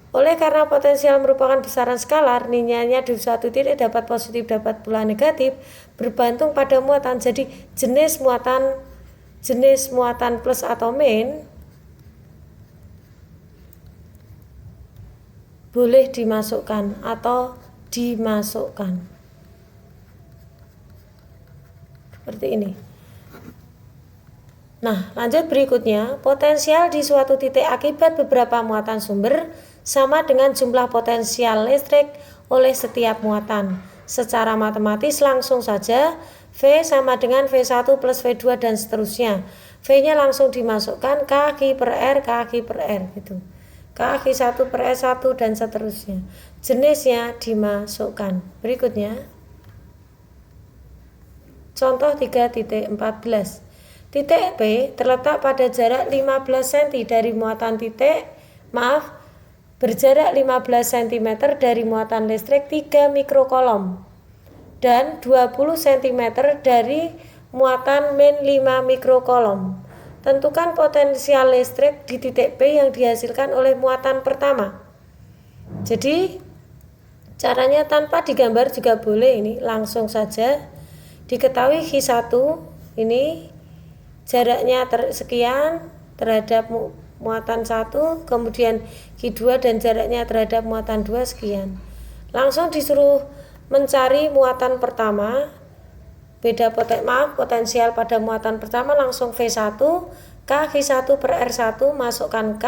oleh karena potensial merupakan besaran skalar, nilainya di suatu titik dapat positif, dapat pula negatif, bergantung pada muatan. Jadi jenis muatan plus atau min boleh dimasukkan atau dimasukkan. Seperti ini. Nah, lanjut berikutnya, potensial di suatu titik akibat beberapa muatan sumber sama dengan jumlah potensial listrik oleh setiap muatan. Secara matematis langsung saja V sama dengan V1 plus V2 dan seterusnya. V-nya langsung dimasukkan KQ per R, KQ per R gitu. KQ1 per R1 dan seterusnya. Jenisnya dimasukkan. Berikutnya, contoh 3.14. Titik P terletak pada jarak 15 cm dari muatan berjarak 15 cm dari muatan listrik 3 mikrokolom dan 20 cm dari muatan min 5 mikrokolom. Tentukan potensial listrik di titik P yang dihasilkan oleh muatan pertama. Jadi caranya tanpa digambar juga boleh, ini langsung saja. Diketahui Q1 ini jaraknya sekian terhadap muatan 1, kemudian Q2 dan jaraknya terhadap muatan 2 sekian. Langsung disuruh mencari muatan pertama, potensial pada muatan pertama, langsung V1 KQ1 per R1, masukkan K,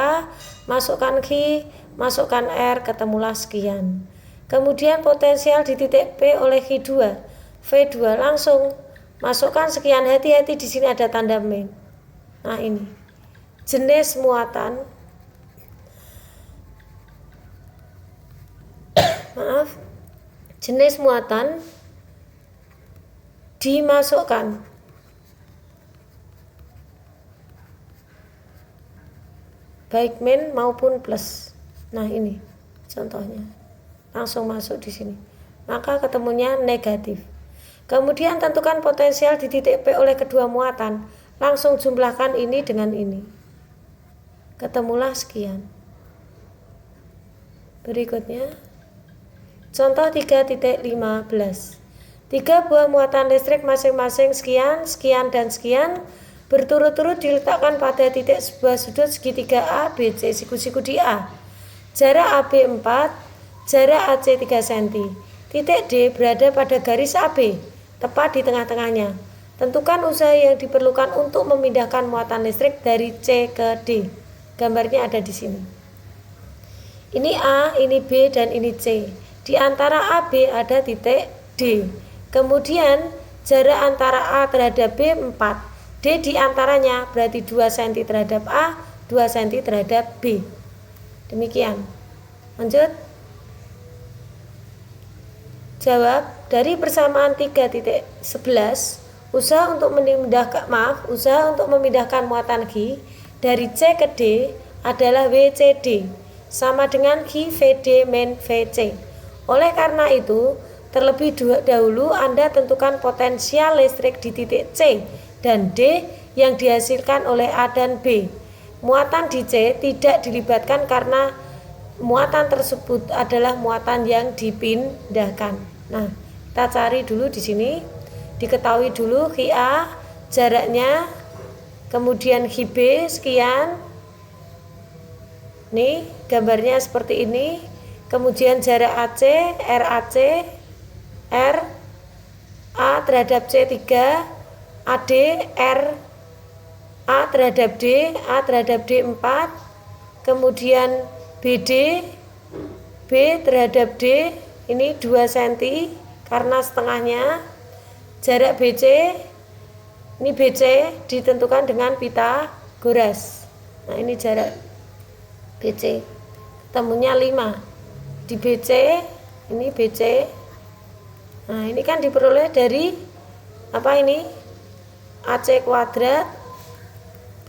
masukkan Q, masukkan R, ketemulah sekian. Kemudian potensial di titik P oleh Q2, V2, langsung masukkan sekian. Hati-hati di sini ada tanda min. Nah, ini jenis muatan jenis muatan dimasukkan. Baik min maupun plus. Nah, ini contohnya. Langsung masuk di sini. Maka ketemunya negatif. Kemudian tentukan potensial di titik P oleh kedua muatan. Langsung jumlahkan ini dengan ini. Ketemulah sekian. Berikutnya, contoh 3.15. 3 buah muatan listrik masing-masing sekian, sekian, dan sekian berturut-turut diletakkan pada titik sebuah sudut segitiga A, B, C, siku-siku di A. Jarak AB 4, jarak AC 3 cm. Titik D berada pada garis AB, tepat di tengah-tengahnya. Tentukan usaha yang diperlukan untuk memindahkan muatan listrik dari C ke D. Gambarnya ada di sini. Ini A, ini B, dan ini C. Di antara A, B ada titik D. Kemudian jarak antara A terhadap B 4. D di antaranya berarti 2 cm terhadap A, 2 cm terhadap B. Demikian. Lanjut. Jawab, dari persamaan 3.11, usaha untuk memindahkan muatan Q dari C ke D adalah WCD sama dengan Q VD min VC. Oleh karena itu, terlebih dahulu Anda tentukan potensial listrik di titik C dan D yang dihasilkan oleh A dan B. Muatan di C tidak dilibatkan karena muatan tersebut adalah muatan yang dipindahkan. Nah, kita cari dulu di sini. Diketahui dulu QA jaraknya, kemudian QB sekian. Nih, gambarnya seperti ini. Kemudian jarak AC, RAC, R A terhadap C 3, AD, R A terhadap D, A terhadap D 4. Kemudian BD, B terhadap D ini 2 cm karena setengahnya. Jarak BC, ini BC ditentukan dengan Pythagoras. Nah, ini jarak BC, ketemunya 5 di BC, ini BC. Nah, ini kan diperoleh dari apa ini? AC kuadrat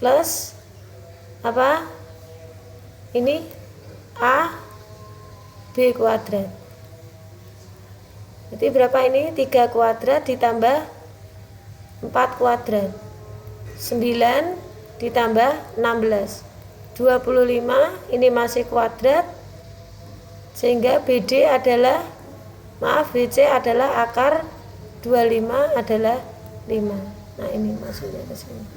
plus apa? Ini A B kuadrat. Jadi berapa ini? 3 kuadrat ditambah 4 kuadrat. 9 ditambah 16. 25, ini masih kuadrat. Sehingga BC adalah akar 25 adalah 5. Nah, ini masuknya ke sini.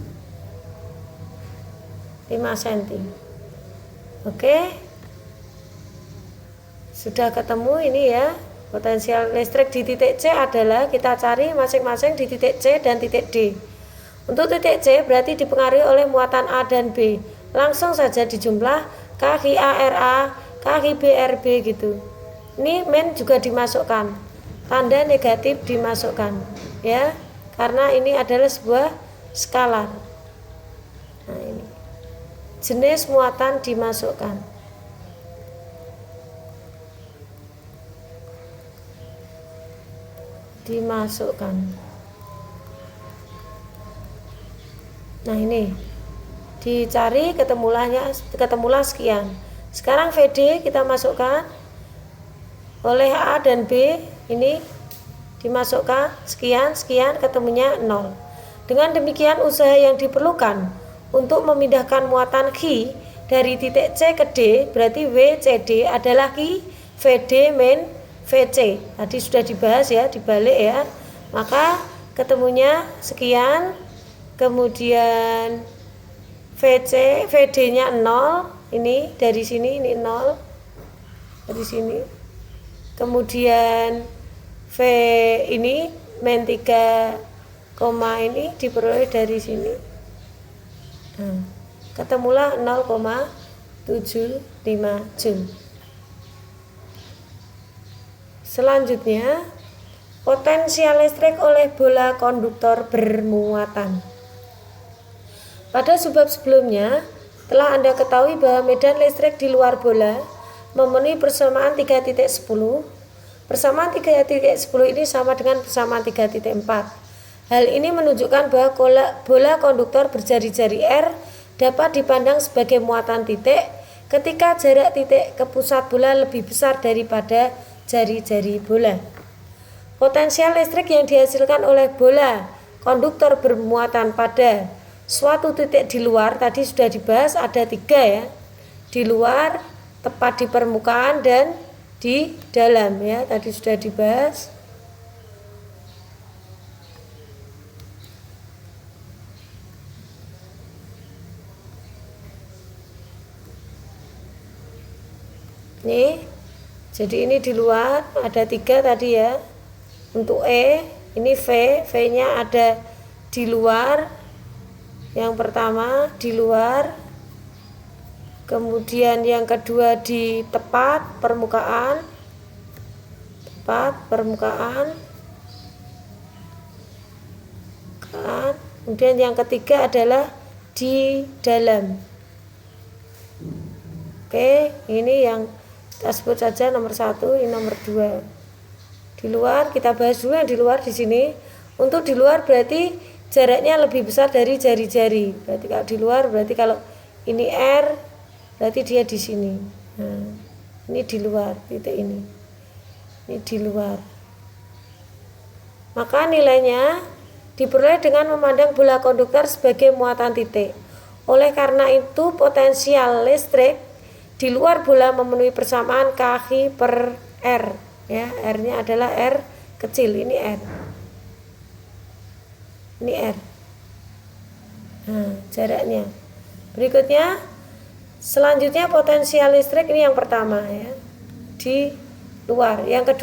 5 cm. Oke. Sudah ketemu ini ya. Potensial listrik di titik C adalah kita cari masing-masing di titik C dan titik D. Untuk titik C berarti dipengaruhi oleh muatan A dan B. Langsung saja dijumlah KQA-RA, KQB-RB gitu. Ini min juga dimasukkan. Tanda negatif dimasukkan ya. Karena ini adalah sebuah skalar. Nah, ini. Jenis muatan dimasukkan. Nah, ini dicari ketemulah sekian. Sekarang VD kita masukkan oleh A dan B, ini dimasukkan sekian ketemunya 0. Dengan demikian usaha yang diperlukan untuk memindahkan muatan Q dari titik C ke D berarti WCD adalah Q VD min VC. Tadi sudah dibahas ya, dibalik ya. Maka ketemunya sekian, kemudian VD-nya 0, ini dari sini ini 0. Dari sini. Kemudian V ini min 3, ini diperoleh dari sini. Nah, ketemulah 0,75 Joule. Selanjutnya, potensial listrik oleh bola konduktor bermuatan. Pada subbab sebelumnya, telah Anda ketahui bahwa medan listrik di luar bola memenuhi persamaan 3.10. Persamaan 3.10 ini sama dengan persamaan 3.4. Hal ini menunjukkan bahwa bola konduktor berjari-jari R dapat dipandang sebagai muatan titik ketika jarak titik ke pusat bola lebih besar daripada jari-jari bola. Potensial listrik yang dihasilkan oleh bola konduktor bermuatan pada suatu titik di luar, tadi sudah dibahas ada 3 ya, di luar, tepat di permukaan, dan di dalam ya, tadi sudah dibahas. Nih, Jadi ini di luar ada 3 tadi ya. Untuk ini V-nya ada di luar. Yang pertama di luar. Kemudian yang kedua di tepat permukaan. Tepat permukaan. Kemudian yang ketiga adalah di dalam. Oke, ini yang kita sebut saja nomor 1, ini nomor 2. Di luar kita bahas dulu yang di luar di sini. Untuk di luar berarti jaraknya lebih besar dari jari-jari. Berarti kalau di luar berarti kalau ini R berarti dia di sini. Nah, ini di luar titik ini. Ini di luar. Maka nilainya diperoleh dengan memandang bola konduktor sebagai muatan titik. Oleh karena itu potensial listrik di luar bola memenuhi persamaan KH per R. Ya, R-nya adalah R kecil, ini R. Ini R. Nah, jaraknya. Berikutnya, selanjutnya potensial listrik ini yang pertama ya, di luar. Yang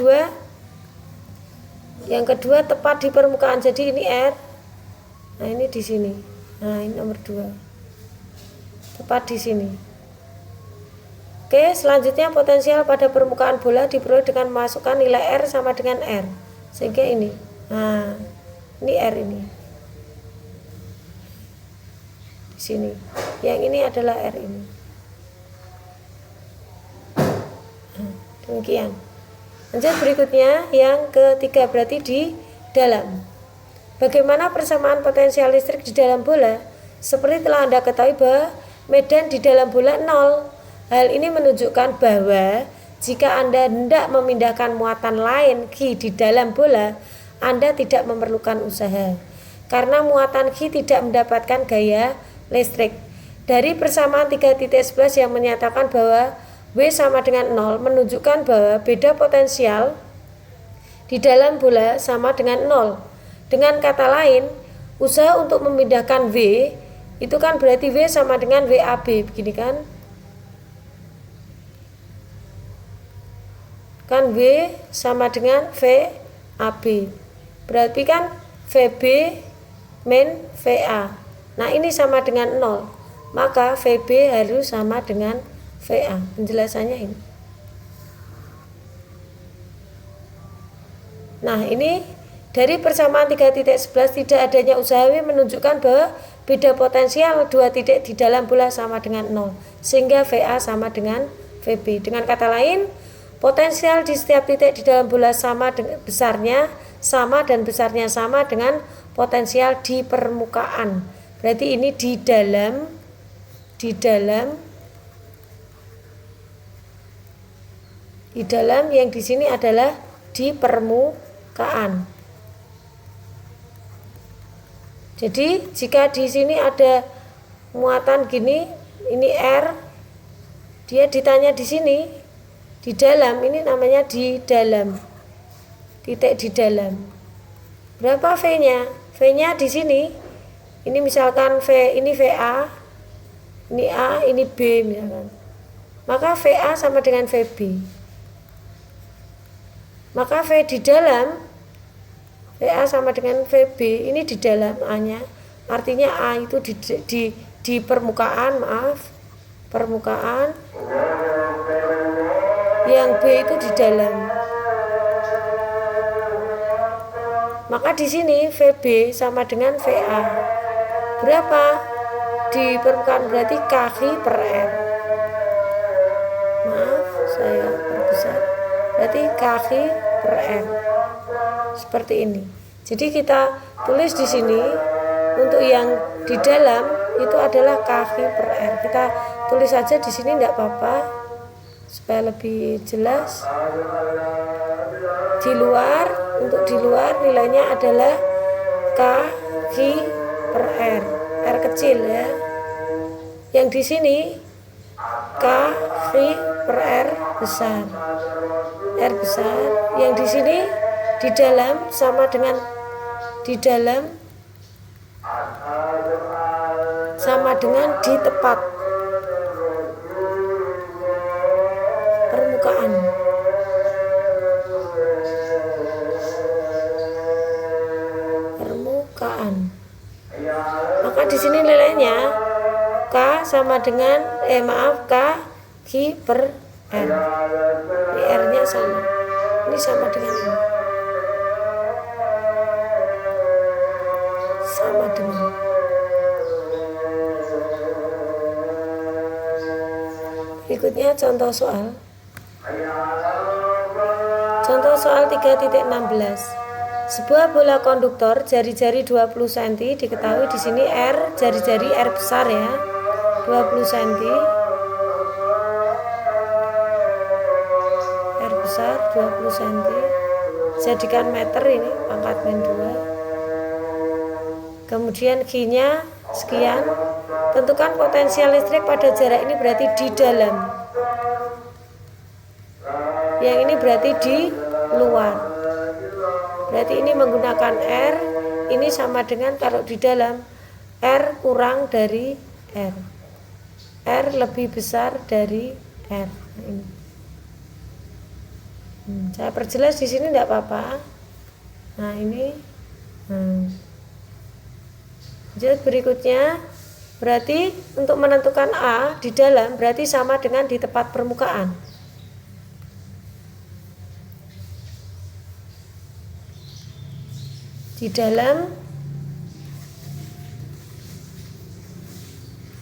kedua tepat di permukaan. Jadi ini R. Nah, ini di sini. Nah, ini nomor 2. Tepat di sini. Oke, selanjutnya potensial pada permukaan bola diperoleh dengan memasukkan nilai R sama dengan R. Sehingga ini. Nah, ini R ini. Di sini. Yang ini adalah R ini. Nah, demikian. Lanjut berikutnya yang ketiga berarti di dalam. Bagaimana persamaan potensial listrik di dalam bola? Seperti telah Anda ketahui bahwa medan di dalam bola 0. Hal ini menunjukkan bahwa jika Anda hendak memindahkan muatan lain Q di dalam bola, Anda tidak memerlukan usaha. Karena muatan Q tidak mendapatkan gaya listrik. Dari persamaan 3.11 yang menyatakan bahwa W sama dengan 0 menunjukkan bahwa beda potensial di dalam bola sama dengan 0. Dengan kata lain, usaha untuk memindahkan W itu kan berarti W sama dengan WAB, begini kan? Kan W sama dengan VAB. Berarti kan VB min VA. Nah, ini sama dengan 0. Maka VB harus sama dengan VA. Penjelasannya ini. Nah, ini dari persamaan 3.11 tidak adanya usaha W menunjukkan bahwa beda potensial 2 titik di dalam bola sama dengan 0. Sehingga VA sama dengan VB. Dengan kata lain, potensial di setiap titik di dalam bola sama dengan besarnya sama dan besarnya sama dengan potensial di permukaan. Berarti ini di dalam yang di sini adalah di permukaan. Jadi jika di sini ada muatan gini, ini R, dia ditanya di sini di dalam, ini namanya di dalam, titik di dalam. Berapa V-nya? V-nya di sini. Ini misalkan V, ini VA, ini A, ini B misalkan. Maka VA sama dengan VB. Maka V di dalam, VA sama dengan VB, ini di dalam A-nya. Artinya A itu di permukaan, permukaan. Yang B itu di dalam. Maka di sini VB sama dengan VA. Berapa? Di permukaan berarti KQ per R. Maaf, saya perbesar. Berarti KQ per R. Seperti ini. Jadi kita tulis di sini untuk yang di dalam itu adalah KQ per R. Kita tulis saja di sini enggak apa-apa supaya lebih jelas. Di luar, untuk di luar nilainya adalah KQ per R. R kecil ya. Yang di sini KQ per R besar. R besar. Yang di sini di dalam sama dengan di dalam sama dengan di tepat permukaan. permukaan. Maka di sini nilainya K sama dengan K Q per R. Ini R-nya sama. Ini sama dengan ini. Sama dengan. Berikutnya contoh soal. Contoh soal 3.16. Sebuah bola konduktor jari-jari 20 cm, diketahui di sini R, jari-jari R besar ya, 20 cm. R besar 20 cm. Jadikan meter ini pangkat min 2. Kemudian Q-nya sekian. Tentukan potensial listrik pada jarak ini berarti di dalam. Yang ini berarti di luar. Berarti ini menggunakan R, ini sama dengan kalau di dalam R kurang dari R. R lebih besar dari R. Ini. Saya perjelas di sini tidak apa-apa. Nah ini. Jadi berikutnya berarti untuk menentukan A di dalam berarti sama dengan di tepat permukaan. Di dalam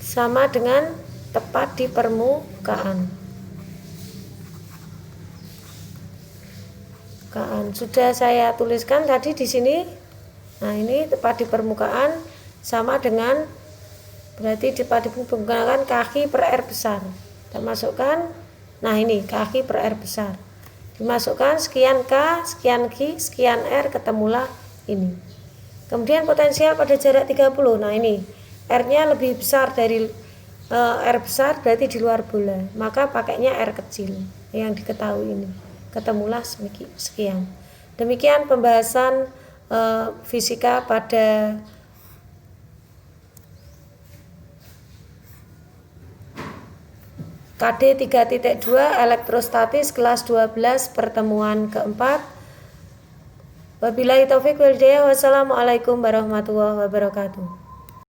sama dengan tepat di permukaan. Sudah saya tuliskan tadi di sini. Nah, ini tepat di permukaan sama dengan berarti tepat di permukaan kaki per R besar. Kita masukkan. Nah, ini kaki per R besar. Dimasukkan sekian K, sekian Q, sekian R, ketemulah ini. Kemudian potensial pada jarak 30. Nah ini R-nya lebih besar dari R besar berarti di luar bola. Maka pakainya R kecil yang diketahui ini. Ketemulah sekian. Demikian pembahasan fisika pada KD 3.2 elektrostatis kelas 12 pertemuan keempat. Wabillahi taufiq wal hidayah. Wassalamualaikum warahmatullahi wabarakatuh.